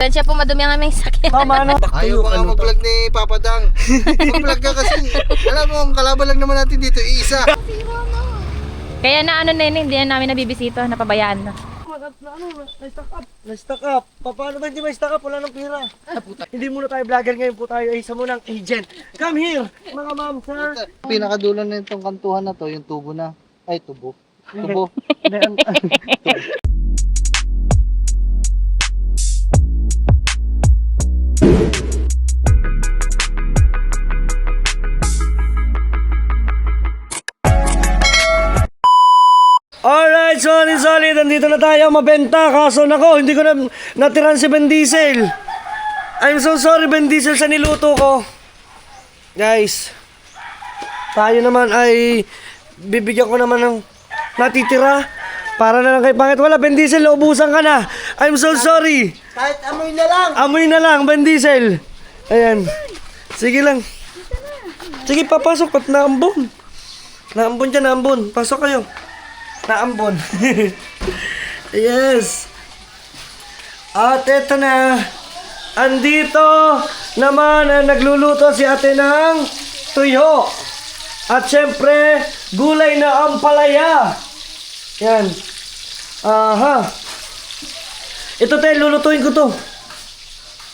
Siya po madumi ang aming sakyan. Tama na. Ayaw pa nga mag-vlog ni Papa Dang. Mag-vlog ka kasi. Alam mo, ang kalaban lang naman natin dito, isa. Kaya na ano na yun, hindi na namin nabibisita, napabayaan na. Na-stock up. Paano ba hindi may stock up? Wala nang pera. Hindi muna tayo vlogger ngayon po tayo. Isa munang agent. Come here, mga ma'am, sir. Pinakadulo na itong kantuhan na to, yung tubo na. Ay, tubo. Tubo. Alright, solid. Nandito na tayo mabenta. Kaso nako, hindi ko na natiran si Ben Diesel. I'm so sorry, Ben Diesel, sa niluto ko. Guys, tayo naman ay bibigyan ko naman ng natitira. Para na lang kay Pangit. Wala, Ben Diesel, naubusan ka na. I'm so sorry. Kahit amoy na lang. Amoy na lang, Ben Diesel. Ayan. Sige lang. Sige, papasok at naambon. Naambon dyan, naambon. Pasok kayo. Naambon. Yes. At eto na. Andito naman nagluluto si ate ng tuyo. At syempre, gulay na ampalaya. Yan. Aha. Ito tayo, lulutuin ko to.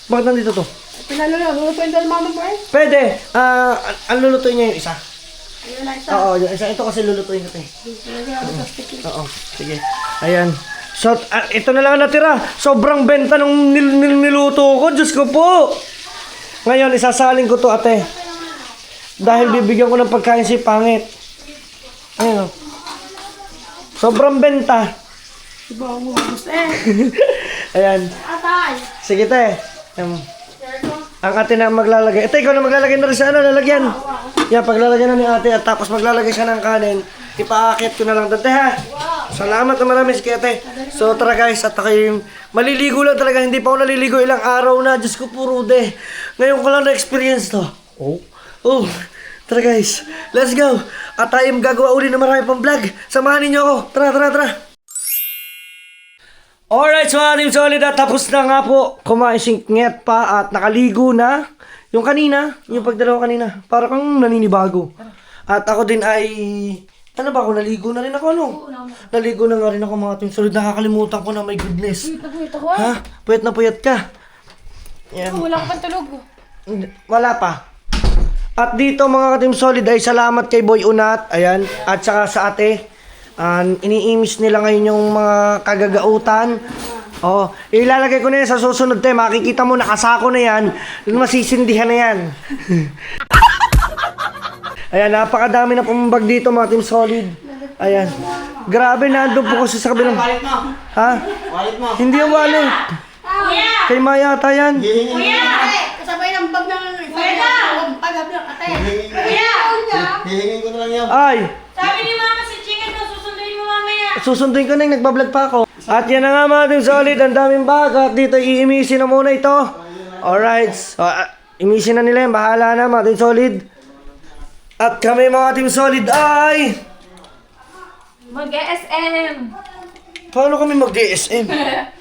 Bakit nandito to? Pinalo na, lulutuin daw mama mo eh. Pwede. Ang lulutuin niya yung isa. Ayun na isa. Oo, yung isa. Ito kasi lulutuin ko to eh. Oo, sige. Ayan. So, ito na lang ang natira. Sobrang benta nung niluto ko. Diyos ko po. Ngayon, isasalin ko to, ate. Dahil bibigyan ko ng pagkain si Pangit. Ayun. Sobrang benta. Diba, gusto eh. Ayan. Atay. Sige, te. Ang ate na maglalagay. Ito, ikaw na maglalagay na rin sa ano, lalagyan. Yan, paglalagyan na ni ate at tapos maglalagay siya ng kanin, ipaakit ko na lang doon, te, ha? Salamat na marami si ate. So, tara guys, at ako yung maliligo lang talaga. Hindi pa ako naliligo ilang araw na. Diyos ko po, Rude. Ngayon ko lang na-experience to. Oh. Tara guys, let's go. At tayo gagawa uli na marami pang vlog. Samahan ninyo ako. Tara. Alright, so ating solid at tapos na nga po. Kumain singket pa at nakaligo na. Yung kanina, yung pagdalawa kanina, para kang naninibago. At ako din ay, ano ba ako, naligo na rin ako, ano? Naligo na nga rin ako mga ating solid. Nakakalimutan ko na, my goodness. Puyat ako Ha? Puyat na puyat ka. Yan. Wala ka pang tulog. Wala pa. At dito mga ka-team solid ay salamat kay Boy Unat, ayan, at saka sa ate. Iniimis nila ngayon yung mga kagagautan. Oh, ilalagay ko na yan sa susunod, te. Makikita mo nakasako na yan. Masisindihan na yan. Ayan, napakadami na pumabag dito mga team solid. Ayan. Grabe, nandun po kasi sa kabilang. Wallet mo. Ha? Wallet mo. Hindi yung wallet. Kay Maya ata yan. Kuya! Kasabay ng bag ng kuya! Pagab ng ate. Kuya! Hihingin ko na lang yan. Ay, Sabi ni mama si Chicken mo, susunduin mo mamaya. susunduin ko na yung nagbablog pa ako. At yan na nga mga team solid, ang daming bag. At dito iimisin na muna ito. Alright. So, imisin na nila yan. Bahala na mga team solid. At kami mga team solid ay... Mag-SM. Paano kami mag-DSM?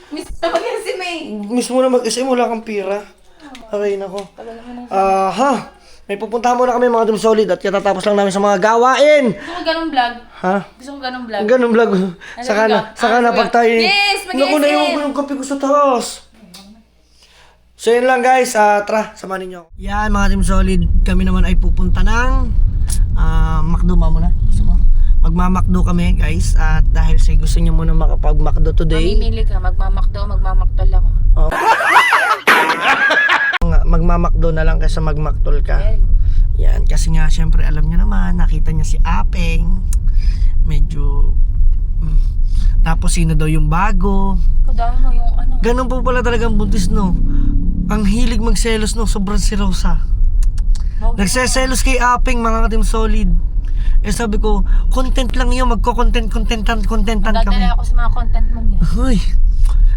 Miss na mag-SM eh. Mismo na mag-SM, wala kang pira. Okay, nako. May pupuntahan muna kami mga team solid at katatapos lang namin sa mga gawain. Gusto ko ganun vlog. Ha? Gusto ko ganun vlog. Ganun vlog. Saka na pag tayo... Yes, mag-SM. Naku, naiwan ko yung kape ko sa taas. So yun lang guys, tara, samahan ninyo. Yan mga team solid, kami naman ay pupunta ng McDo muna. Gusto mo? Magmamakdo kami guys at dahil sa gusto niyo muna makapag-Macdo today. Mamimili ka, magmamakdo ako. Oh. Magmamakdo na lang kaysa magmaktol ka. Yan, kasi nga syempre alam niyo naman, nakita niya si Apeng. Medyo tapos sino daw yung bago. Kadami mo yung ano. Ganun po pala talagang buntis, no. Ang hilig magselos, no, sobrang si Rosa. Nagseselos kay Apeng mga team solid. Eh sabi ko, content lang yun, magko-contentan kami. Dadala ako sa mga content mo niya. Hoy,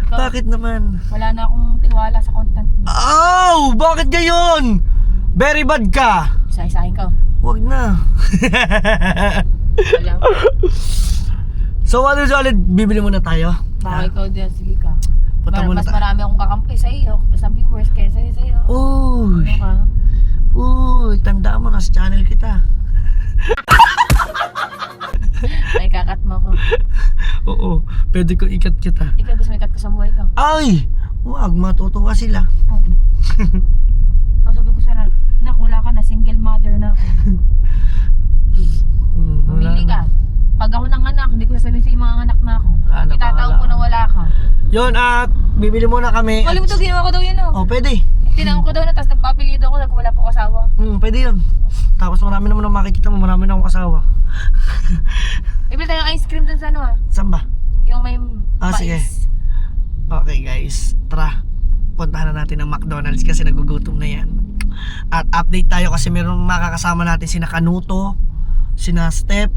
bakit naman? Wala na akong tiwala sa content mo. Ow! Bakit gayon? Very bad ka. Isa-isahin ka. Wag na. Wala. So ano solid, bibili muna tayo. Baka ikaw din, sige ka. Punta muna Mas tayo. marami akong kakampi sa iyo, sa viewers kaysa sa iyo. Uy! Ano ka? Uy! Tandaan mo, nasa channel kita. Ay, kakat mo ako. Oo, pwede ko ikat kita. Ikaw gusto mo ikat ko sa buhay ko. Ay! Huwag, matutuwa sila. Ang sabi ko sana, nak, wala ka na, single mother na ako. Mamili ka. Pag ako ng anak, hindi ko sasabihin sa mga anak na ako. Wala na, Itataon bahala ko na ka. wala ka. Yun, at bibili muna kami. Kalimutan, ginawa ko daw yun, oh. Oh, pwede. Tinanong ko daw na, tapos nagpapilido ako, wala pa ako asawa. Pwede yun. Tapos marami naman ang makikita mo, marami na akong asawa. Bibili tayong ice cream dun sa ano, ah. Saan ba? Yung may Ah, sige. mais. Okay guys, tara. Puntahan na natin ang McDonald's kasi nagugutom na yan. At update tayo kasi meron makakasama natin sina Kanuto, sina Step,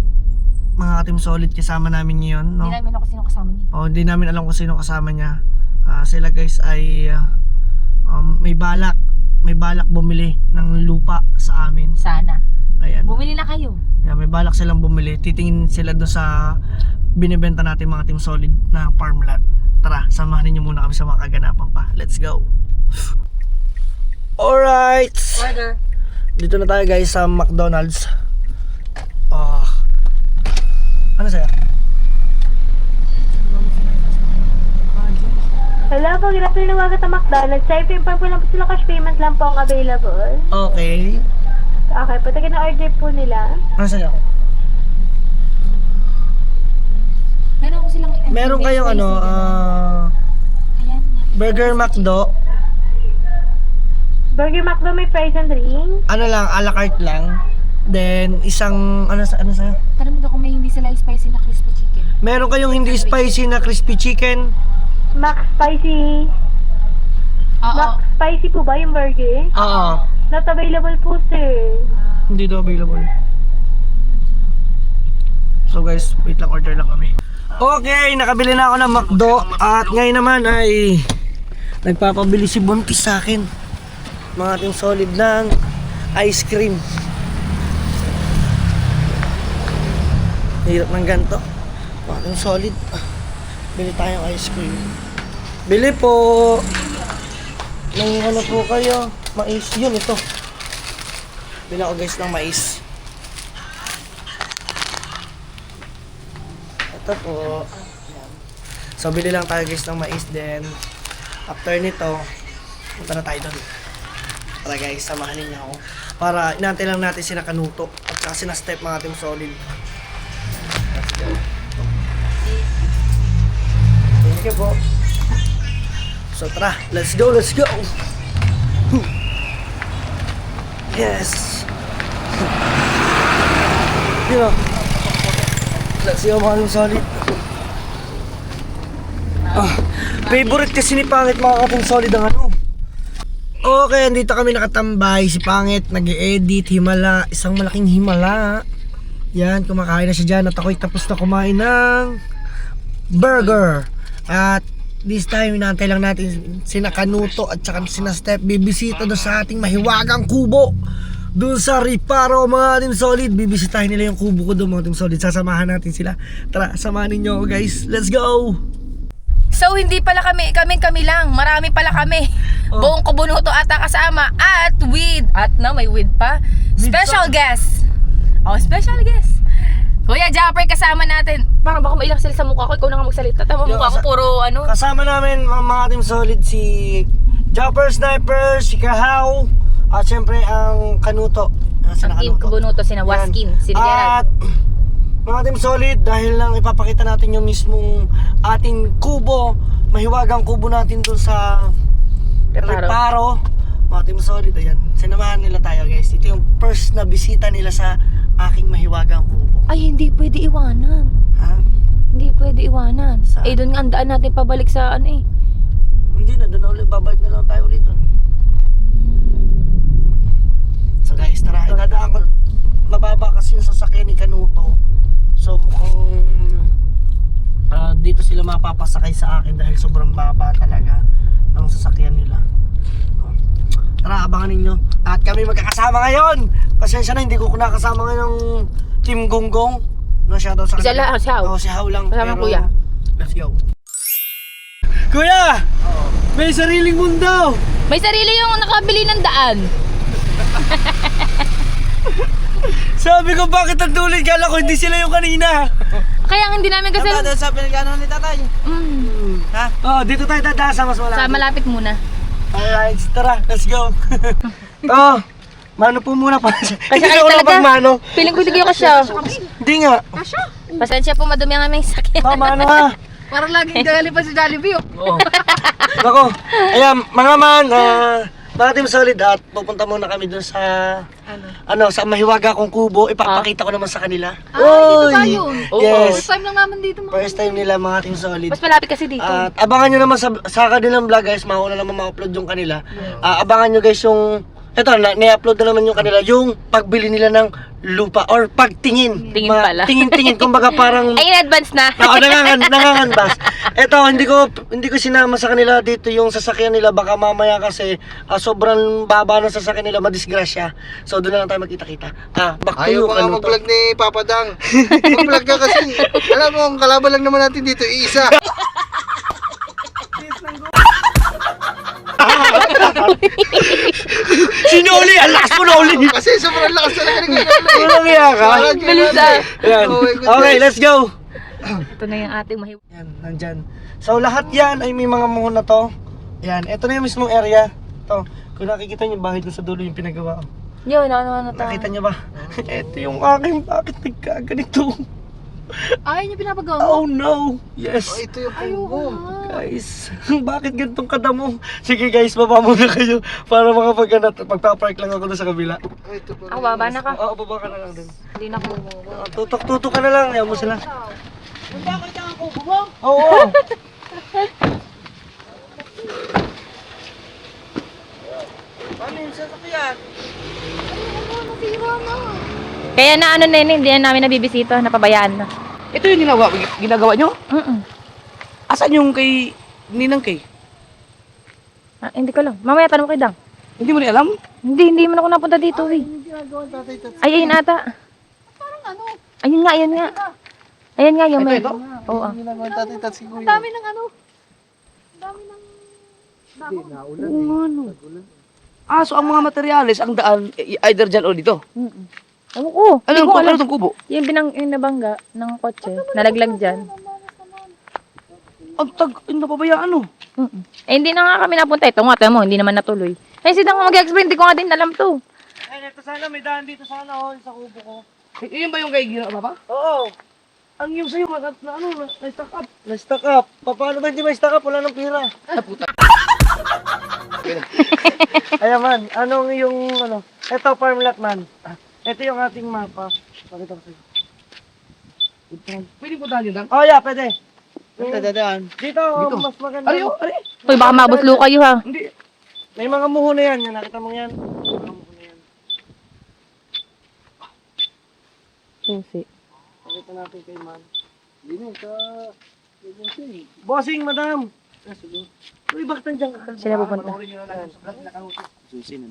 mga Team Solid kasama namin ngayon, no? Hindi namin ako sino kasama niya. Oh, hindi namin alam kung sino kasama niya. Sila guys ay may balak bumili ng lupa sa amin. Sana. Ayan. Bumili na kayo. Yeah, may balak silang bumili. Titingin sila doon sa binibenta natin mga Team Solid na farm lot. Tara, samahan niyo muna kami sa mga kaganapan pa. Let's go. Alright. Order. Dito na tayo guys sa McDonald's. Ano sa'yo? Hello po, good afternoon mga sa McDonald's. Sa i-inform po lang po sila, cash payment lang po ang available. Okay. Okay, pati na order po nila. Ano sa'yo? Meron ko silang... Meron kayong ano, Ayan. Burger McDo. Burger McDo may fries and drink. Ano lang, a la carte lang. Then, isang, ano sa'yo? Tanong mo daw kung may hindi sila spicy na crispy chicken. Meron kayong hindi spicy na crispy chicken. Mac spicy. Oo. Mac spicy po ba yung burger? Oo. Not available po, sir. Hindi daw available. So guys, wait lang, order lang kami. Okay, nakabili na ako ng McDo. At ngayon naman ay nagpapabili si Buntis sa akin. Mga Team Solid ng ice cream. Hirap ng ganito. Mga Team Solid. Bili tayong ice cream. Bili po. Nang ano po kayo? Mais. Yun, ito. Bili ako guys ng mais. Ito po. Ayan. So, bili lang tayo guys ng mais. Then, after nito, punta na tayo doon. Tara guys, samahan ninyo ako. Para inantay lang natin sina Kanuto at saka sina Step, mga Team Solid. Let's go. Thank you po. So tara, let's go, let's go. Yes. Dito. Let's go, mga Team Solid. Favorite kasi ni Pangit, mga Team Solid, ang ano. Okay, andito kami nakatambay. Si Pangit nag-e-edit, himala, isang malaking himala. Yan, kumakain na siya dyan at ako'y tapos na kumain ng burger. At this time, inaantay lang natin sina Kanuto at saka sina Step. Bibisita doon sa ating mahiwagang kubo. Doon sa Riparo, mga Team Solid. Bibisitahin nila yung kubo ko doon, mga Team Solid. Sasamahan natin sila. Tara, samahan ninyo ako guys. Let's go! So, hindi pala kami lang. Marami pala kami. Buong Kubunuto ata kasama. At may with pa. Special guest. Oh, special guest. Kuya Japper kasama natin. Parang baka mailang sila sa mukha ko. Ikaw na nga magsalita. Tama, mukha ko puro ano. Kasama namin mga Team Solid si Jumper Sniper, si Kahaw, at syempre ang Kanuto. Ang team Kubunuto, sina Waskin, sina At Gerald. mga Team Solid, dahil lang ipapakita natin yung mismong ating kubo, mahiwagang kubo natin doon sa Riparo. Mga Team Solid, ayan. Sinamahan nila tayo guys. Ito yung first na bisita nila sa aking mahiwagang kubo. Ay, hindi pwede iwanan. Ha? Hindi pwede iwanan. Saan? Eh, doon nga ang daan natin pabalik sa ano eh. Hindi na, doon na ulit. Babalik na lang tayo ulit doon. So guys, tara. Idadaan ko. Mababa kasi yung sasakyan ni Kanuto. So mukhang dito sila mapapasakay sa akin dahil sobrang baba talaga ng sasakyan nila. Tara, abangan ninyo. At kami magkakasama ngayon. Pasensya na, hindi ko nakasama ngayon ng Team Gonggong. No, siya daw sa Isa lang, si Hao. Oo, si Hao lang. Kasama pero kuya. let's go. Kuya! May sariling mundo! May sarili yung nakabili ng daan. Sabi ko bakit ang tulid? Kala ko hindi sila yung kanina. Kaya hindi namin kasi... sa pinagano ni tatay. Oh, dito tayo dadaan sa mas malapit. Sa malapit muna. Alright, tara, let's go. Oh, mano po muna pa. Kasi kayo ako talaga. lang pagmano. Feeling ko hindi kayo kasya. Hindi nga. Pasensya po, madumi ang aming sakit. Oh, mano ha. Parang laging gali pa si Jollibee. Oh. Ako, ayan, mga man, mga team solid at pupunta muna kami dun sa sa mahiwaga kong kubo. Ipapakita ko naman sa kanila. Dito ba yun? Yes. First time lang naman dito mga. First time nila mga team solid. Mas malapit kasi dito. At abangan nyo naman sa kanilang vlog guys, mauna naman ma-upload yung kanila. Abangan nyo guys yung, ni-upload na naman yung kanila, yung pagbili nila ng lupa or pagtingin. Tingin pala. Tingin-tingin, kumbaga parang, Ay, in advance na. oo, nanganganbas. Ito, hindi ko sinama sa kanila dito yung sasakyan nila, baka mamaya kasi sobrang baba ng sasakyan nila, madisgrasya. So doon na lang tayo magkita-kita. Back to you, Ayaw pa nga ano to? mag-vlog ni Papa Dang. Mag-vlog ka kasi. Alam mo, ang kalaban lang naman natin dito, iisa. Sinuli! Ang lakas mo na uli! Kasi sobrang lakas talaga ng kinala eh. Walang iya ka? Walang Bilis kinala eh. Ayan. Oh my goodness. Okay, let's go! Ito na yung ating mahiwaga. Yan, nandyan. So lahat yan ay may mga muhon na to. Yan, ito na yung mismong area. To, kung nakikita niyo bahay doon sa dulo yung pinagawa. Yun, ano to. Nakita niyo ba? Ito yung aking, bakit nagkaganito? Ay, niya pinapagawa mo? Oh no! Yes! Oh, ito yung kubo. Guys, bakit ganitong kadamo? Sige guys, baba muna kayo para magpapark lang ako doon sa kabila. Oh, ito pala. Ako, baba na ka. Oo, baba ka na lang doon. Hindi na ko. Tutok-tutok ka na lang, ayaw mo sila. Hindi ako ang kubo mo. Oo! Ano yung sasakyan? Kaya na ano na yun, hindi na namin nabibisita, napabayaan na. Ito yung ginagawa nyo? Mm-mm. Asan yung kay Ninang Kay? Hindi ko lang. Mamaya tanong kay Dang. Hindi mo rin alam? Hindi man ako napunta dito eh. Ay, ayun ata. Parang ano? Ayun nga. Ayan nga yung may. Ito? Oo. Ginagawa ng tatay tat si Ang Kuya. dami ng ano? Ang dami ng... Oo, ano? So ang mga materyales, ang daan, either dyan o dito? Ano ko? Ano yung kubo? Ano itong kubo? Yung nabangga ng kotse, nalaglag dyan. Ang yung napabayaan ano? Eh, hindi na nga kami napunta. Ito nga, tama mo, hindi naman natuloy. Eh, si Dang mag-explain, hindi ko nga din alam to. Ay, ito sana, may daan dito sana sa kubo ko. Yun ba yung kay Gina Papa? Oo! Ang yung sa'yo, na-stack up. Na-stock up. Paano ba hindi may stock up? Wala nang pira. Ayan man, anong yung ito farm lot man. Ito yung ating mapa. Pakita ko sa'yo. Pwede po tayo lang? Oh yeah, pwede. Dadaan. Dito, mas maganda. Ari, ari. Uy, baka mabuslo kayo ha. Hindi. May mga muho na yan. Yan, nakita mo yan. May mga muho na yan. Susi. Pakita natin kay man. Hindi na, Bossing, madam. Uy, bakit nandiyan ka? Sila pupunta.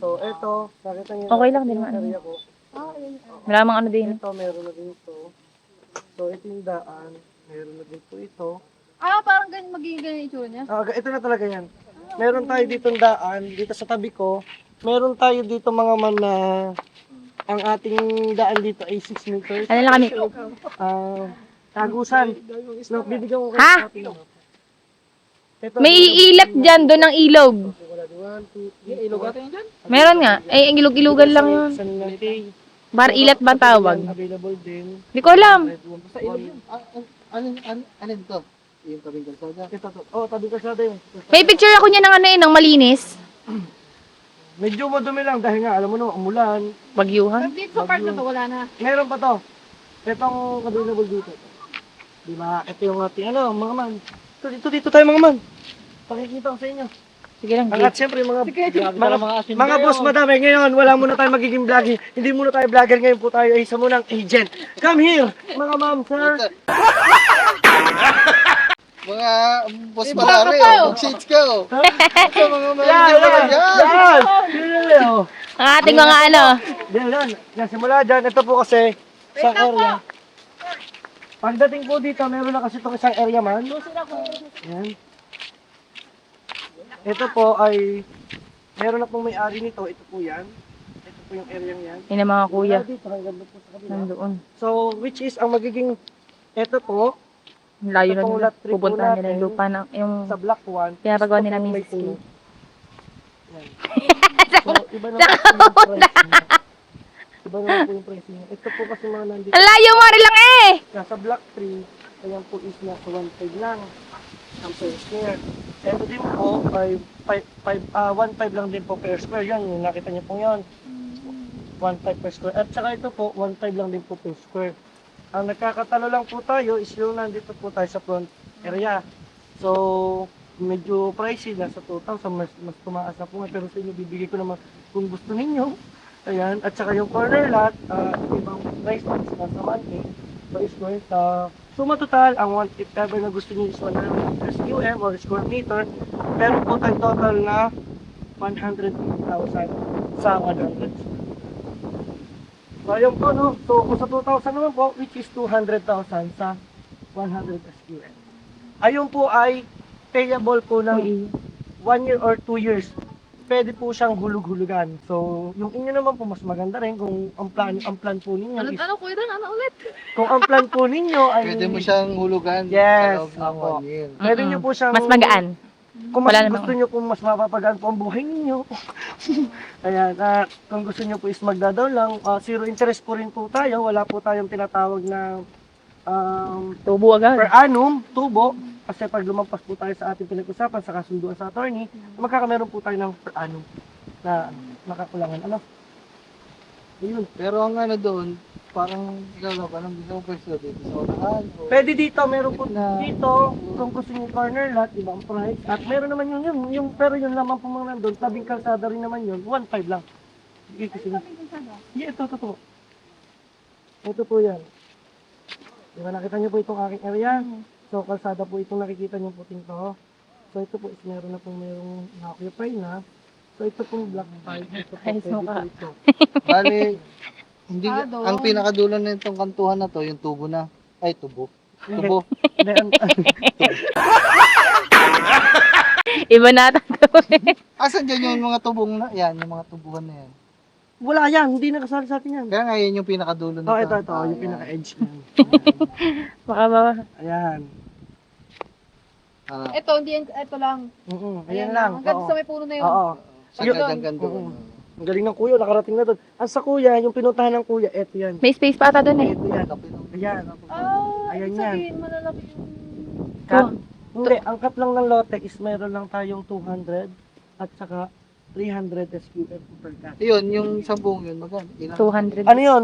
So, ito, nakita niyo. Okay lang din naman. Area ko. Wala mang ano din. Ito, meron na din ito. So, ito yung daan. Meron na din po ito. Parang ganyan magiging ganyan yung itsura niya. Ito na talaga yan. Meron tayo dito daan, dito sa tabi ko. Meron tayo dito mga man na ang ating daan dito ay 6 meters. Ano lang kami? Tagusan. No, bibigyan ko kayo Ha? sa ating. Ito, May iilat dyan, doon ng ilog. Ilog natin dyan? Meron nga. Eh, ang ilog-ilogan lang yun. San Lante, Bar ilat ba ang tawag? available din. Hindi ko alam. Ano ito? Yung tabing kalsada. Ito to. Oh, tabi ka sa yun. May picture ako niya ng ano eh, ng malinis. Medyo madumi lang dahil nga alam mo naman umulan. Bagyuhan. Dito sa part na to, wala na. Meron pa to. Itong available dito. Di ba? Ito yung ating mga man. Dito tayo mga man. Pakikita ko sa inyo. Sige lang, At siyempre mga boss madami ngayon, wala muna tayo magiging vlogging. Hindi muna tayo vlogger ngayon po tayo ay isa munang agent. Come here, mga ma'am, sir. Mga boss marami, mag-shades ka oh. Ito, mga manager naman yan. Yan. ang ating mga ano. Yan, simula dyan. Ito po kasi isang area. Pagdating po dito, meron na kasi itong isang area man. Yan. Ito po ay, meron na pong may-ari nito. Ito po yan. Ito po yung area yan. Yun ang mga kuya. Wala dito, hanggang doon po sa kabila. Nandoon. So, which is, ang magiging, ito po, Ang layo na Ito pong nila. lot three po Pupuntahan nila yung natin. lupa ng, yung sa block 1. Kaya pagawa ito nila pong may Mrs. K. puno. Yan. So, iba naman po yung price niya. Iba naman po yung price niya. Ito po kasi mga nandito. ang layo mo rin lang eh! Sa block 3, ayan po is nasa 1.5 lang ang per square. Ito din po ay 1.5 lang din po per square. Yan, yung nakita niyo po yun. 1.5 per square. At saka ito po, 1.5 lang din po per square. Ang nagkakatalo lang po tayo is yung nandito po tayo sa front area. So, medyo pricey, nasa 2,000, mas tumaas na po nga. Pero sa inyo, bibigay ko naman kung gusto ninyo. Ayan, at saka yung corner lot, ibang price po is nasa 1K per square. Suma total, if ever na gusto niyo is 100 SQM or square meter, pero po tayo total na 150,000 sa 100. So, ayun po, no? So, kung sa 2,000 naman po, which is 200,000 sa 100 SQM. Ayun po ay payable po ng 1 year or 2 years. Pwede po siyang hulug-hulugan. So, yung inyo naman po, mas maganda rin kung ang plan po ninyo is... kuya doon? Ano ulit? Kung ang plan po ninyo ay... Pwede mo siyang hulugan Yes, sa loob ng opo. 1 year. Pwede nyo po siyang... Mas magaan. Kung mas Wala namang- gusto nyo kung mas mapapagaan po ang buhay ninyo. Ayan, kung gusto nyo po is magdadaw lang, zero interest po rin po tayo. Wala po tayong tinatawag na Tubo agad. per annum, tubo. Kasi pag lumampas po tayo sa ating pinag-usapan sa kasunduan sa attorney, magkakameron po tayo ng per annum na nakakulangan. Ano? Ayun. Pero ang ano doon, parang ikaw ba nang gusto mo pwesto dito sa unahan? O... Pwede dito, meron po Na- dito, kung gusto nyo corner lot, ibang price. At meron naman yung pero yun naman po mga nandun, tabing kalsada rin naman yun, 1.5 lang. Sige, kasi yeah, ito po. Ito po yan. Diba nakita nyo po itong aking area? So, kalsada po itong nakikita nyo po to. So, ito po is meron na po merong na-occupy na. So, ito pong block 5. Ito po, Ay, pwede suka. po ito. Bali, hindi, ang pinakadulo na itong kantuhan na to, yung tubo na. Ay, tubo. Tubo. Hindi, Iba na Asan dyan yung mga tubong na? Yan, yung mga tubuhan na yan. wala yan, hindi nakasali sa atin yan. Kaya nga yan yung pinakadulo na Oh, ito, yung yan. pinaka-edge niyan. Baka ba? Ayan. Ito, hindi yan, ito lang. Ayan lang. Hanggang Oo. sa may puno na yun. Oo. Hanggang doon. Ang galing ng kuya, nakarating na doon. Ang sa kuya, yung pinuntahan ng kuya, eto yan. May space pa ata doon eh. Eto yan. Ayan. Ayan ibig yan. sabihin, malalaki yung... Cut. Hindi, ang cut lang ng lote is meron lang tayong 200 at saka 300 SQM per cut. Yun, yung sabong yun, magkano? Ilan? 200. Ano yun?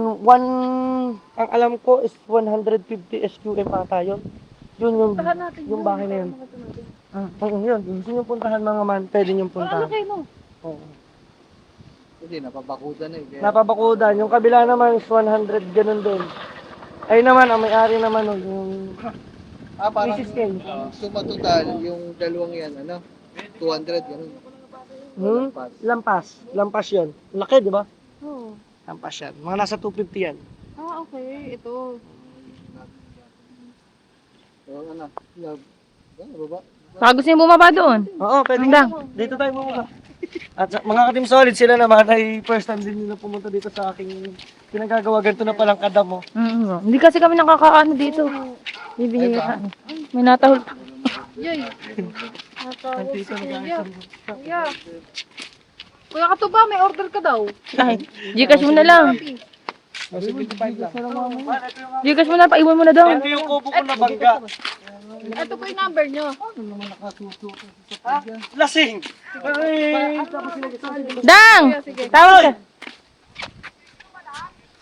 Ang alam ko is 150 SQM ata yun. Yun yung bahay na yun. Yun. Gusto nyo puntahan mga man, pwede nyo puntahan. kayo mo? Oo. Hindi, napabakudan eh. Kaya... Napabakudan. Yung kabila naman is 100, ganun din. Ay naman, ang may-ari naman nun, yung parang Mrs. Ken. suma total, yung dalawang yan, ano? 200, ganun. Lampas. Lampas yun. Laki, di ba? Oo. Lampas yan. Mga nasa 250 yan. Okay. Ito. So, ano? Love. Ano, baba? Baka gusto niyo bumaba doon. Oo, pwede Handa. Dito tayo bumaba. At mga ka-team solid, sila naman ay first time din nila pumunta dito sa aking pinagagawa. Ganito na palang kadam mo. Hindi kasi kami nakakaano dito. Bibihira. May natahol pa. Yay. Nandito na guys. Kuya. Kuya ka to ba? May order ka daw. Ay, Gcash mo na lang. Gcash mo na, paiwan mo na doon. Ito yung kubo ko na bangga. Ito po yung number nyo. Lasing! Ay! Dang! Tawag ka.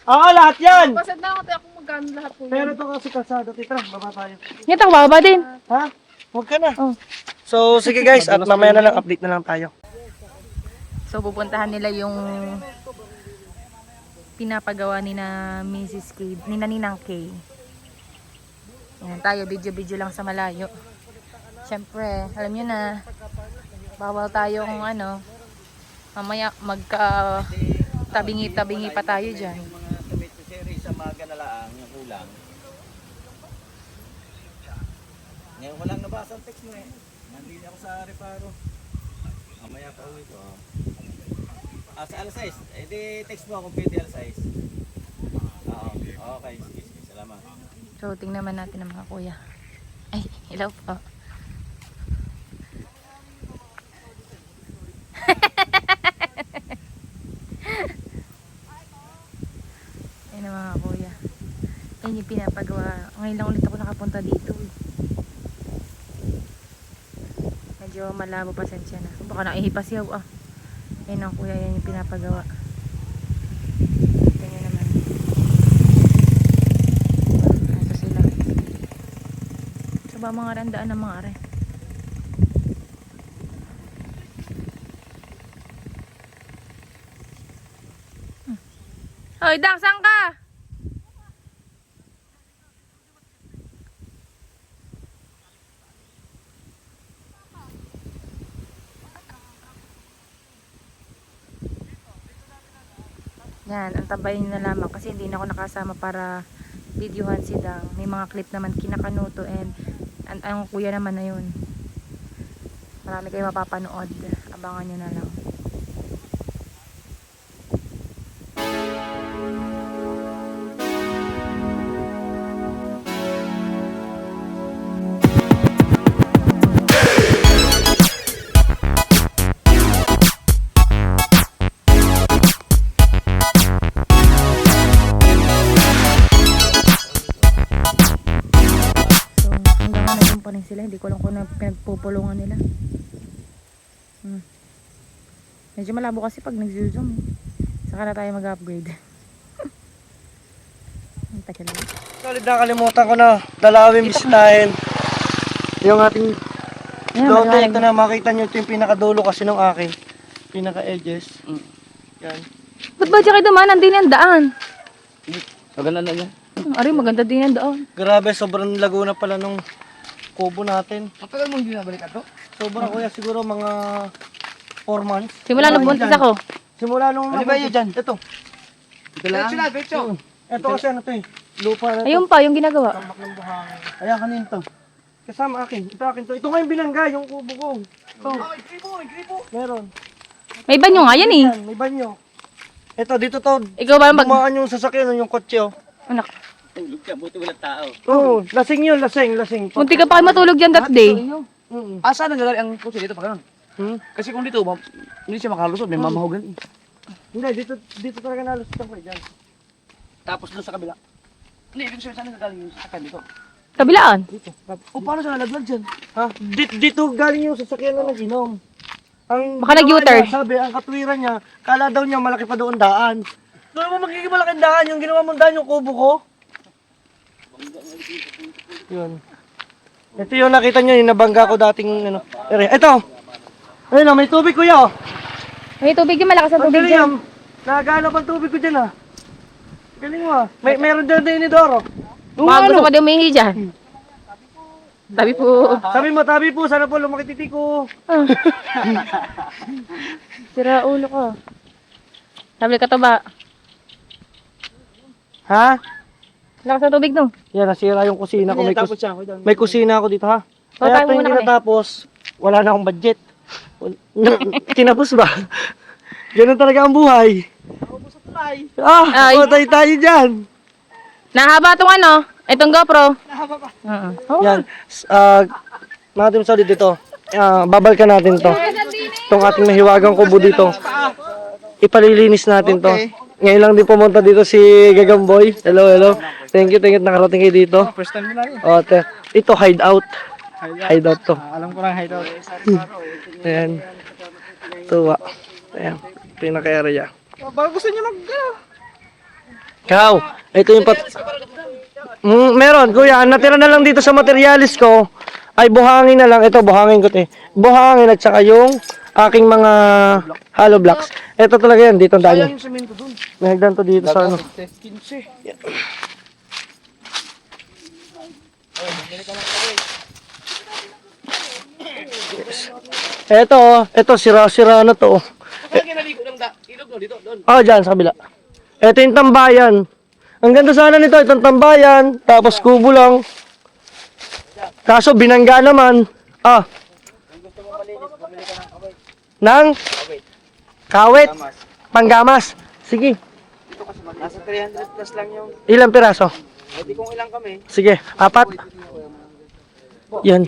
Oo, lahat yan! Pasad na ako tayo kung magkano lahat po Pero yan. ito kasi kalsada. Titra, baba tayo. Ngayon ako bababa din. Ha? Huwag ka na. Oh. So, sige guys, at mamaya na lang, update na lang tayo. So pupuntahan nila yung pinapagawa ni na Mrs. K, ni na Ninang K. Yan tayo, video-video lang sa malayo. Siyempre, alam nyo na, bawal tayong ano, mamaya magka tabingi-tabingi pa tayo dyan. Mga damit ni Seri sa maga na laang, yung kulang. Ngayon ko lang nabasa ang text mo eh. Nandili ako sa Reparo. Mamaya pa uwi ko. Sa alas 6. Di text mo kung pwede alas 6. Oo. Okay. Sige. Salamat. So, tingnan naman natin ang mga kuya. Ay, hello po. Ayun ang mga kuya. Ayun yung pinapagawa. Ngayon lang ulit ako nakapunta dito. Medyo malabo, pasensya na. Baka naihipasyaw ah. Ayun ang kuya, yan yung pinapagawa. Tingnan naman. Ito sila. So ba mga randaan ng mga are? Hoy, Dak, saan ka? Yan, antabayin na lamang kasi hindi na ako nakasama para videohan si Dang. May mga clip naman kinakanuto and ang kuya naman na yun. Marami kayo mapapanood. Abangan nyo na lang. So, hanggang ngayon pa rin sila. Hindi ko alam kung na pinagpupulungan nila. Medyo malabo kasi pag nag-zoom. Saka na tayo mag-upgrade. Ang tagal lang. Solid, nakalimutan ko na. Dalawin bisitahin. Yung ating Ayan, lote, maliwanag ito na. Makita nyo ito yung pinakadulo kasi nung akin. Pinaka-edges. Yan. Ba't ba dyan kayo dumaan? Nandun yung daan. Maganda na yan. Ari, maganda din yung daan. Grabe, sobrang lago na pala nung kubo natin. Matagal mo hindi nabalik ato? Sobra kuya, siguro mga 4 months. Simula nung buntis ako. Simula nung... Ano ba yun dyan? Ito. Ito lang? Diretso. Ito kasi ano to eh. Lupa na to. Ayun pa, yung ginagawa. Tambak ng buhangin. Ayan kanin to. Kasama akin. Ito akin to. Ito nga yung binangga, yung kubo ko. Ito. May gripo. Meron. May banyo nga yan eh. Yan, may banyo. Ito, dito to. Ikaw ba mag... Bumaan yung sasakyan, yung kotse oh. Anak. Buti walang tao. Oo, lasing yun, lasing. Munti ka pa matulog dyan that day. Saan naglalari ang kutsi dito pa ganun? Kasi kung dito, hindi siya makalusot, may mamahugan. Hindi, dito talaga nalusot ako dyan. Tapos doon sa kabila. Hindi, ibig sabihin saan nagagaling yung sasakyan dito? Kabilaan. O paano siya nalaglag dyan? Ha? Dito galing yung sasakyan na nag-inom. Ang Baka ginawa nag-U-turn. niya, sabi, ang katwiran niya, kala daw niya malaki pa doon daan. Doon mo magiging malaking daan, yung ginawa mong daan yung kubo ko. Yun. Ito yung nakita niyo, yung nabangga ko dating ano. Area. Ito! Ayun oh, may tubig kuya oh. May tubig yung malakas ang Ang tubig galing dyan. Nagagalap ang tubig ko dyan ah. Galing mo ah. Meron dyan din ni Doro. Baka gusto ko din umihingi dyan. Tabi po. Sabi mo, tabi po, sana po lumaki titi ko. Sira ulo ko. Sabi ka to ba? Ha? Lakas ang tubig no. Yan, nasira yung kusina ko. May kusina ako dito ha. So, Kaya tayo ito yung muna kami. tinatapos, wala na akong budget. Tinapos ba? Ganun talaga ang buhay. Ay. Patay tayo dyan. Nahaba tong ano, itong GoPro. Yan. Mga Team Solid dito. Babalikan natin to. Itong ating mahiwagang kubo dito. Ipalilinis natin to. Ngayon lang din pumunta dito si Gagamboy. Hello. Thank you, nakarating kayo dito. First time nila yun. O, ito hideout. Hideout to. Alam ko lang hideout. Ayan. Tuwa. Ayan. Pinaka-area. Baka gusto niya Kao, ito yung meron, kuya. Ang natira na lang dito sa materialis ko ay buhangin na lang. Ito, buhangin ko te. Buhangin at saka yung aking mga hollow blocks. Ito talaga yan. Dito ang dami. May hagdan to dito sa ano. Ito, sira-sira na to. Dyan sa kabila. Ito yung tambayan. Ang ganda sana nito, itong tambayan, tapos kubo lang. Kaso binangga naman. Ng? Kawit. Panggamas. Sige. Nasa 300 plus lang yung... Ilang piraso? Hindi kung ilang kami. Sige, 4. Yan.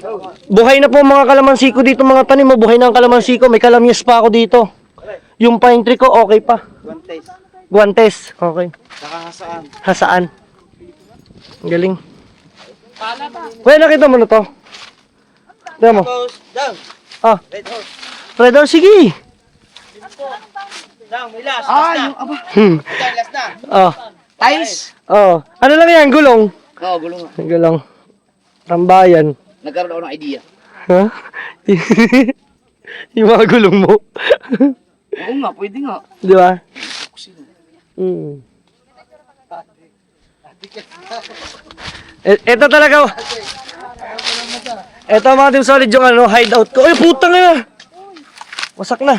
Buhay na po mga kalamansi ko dito mga tanim mo. Buhay na ang kalamansi ko. May kalamyas pa ako dito. Yung pine tree ko, okay pa. Guantes. Guantes. Okay. Saka hasaan. Hasaan. Ang galing. Kuya, nakita mo na to? Tignan mo. Goes down. Ah, Red horse. Fred, sige. Down, may last. Last na. Yung aba. Down, last na. Oh. Tiles. Oh. Ano lang yan? Gulong. Oo, gulong nga. Gulong. Tambayan. Nagkaroon ako ng idea. Ha? Yung mga gulong mo. Oo nga, pwede nga. Di ba? Mm. Ito talaga. Ito mga team solid yung ano, hideout ko. Ay, putang na. Wasak na.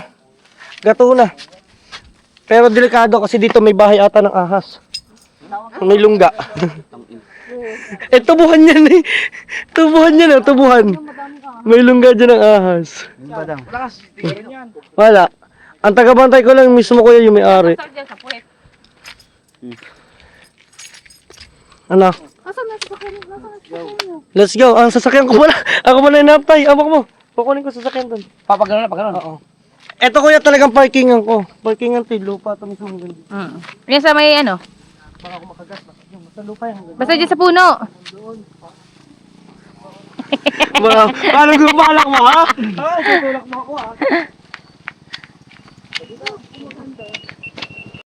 Gato na. Pero delikado kasi dito may bahay ata ng ahas. May lungga. Tubuhan yan eh. Tubuhan yan tubuhan. May lungga dyan ng ahas. Wala. Ang tagabantay ko lang mismo kuya yung may-ari. Ano? Let's go. Ang sasakyan ko pala. Ako muna yung napay. Abak mo. Kukunin ko sasakyan doon. Papagano na, pagano. Oo. Ito kuya talagang parkingan ko. Parkingan to, lupa to mismo. Yan sa may ano? Sa lupa yan. Basta dyan sa puno. Paano gumabalak mo ha? Tutulak mo ako ha?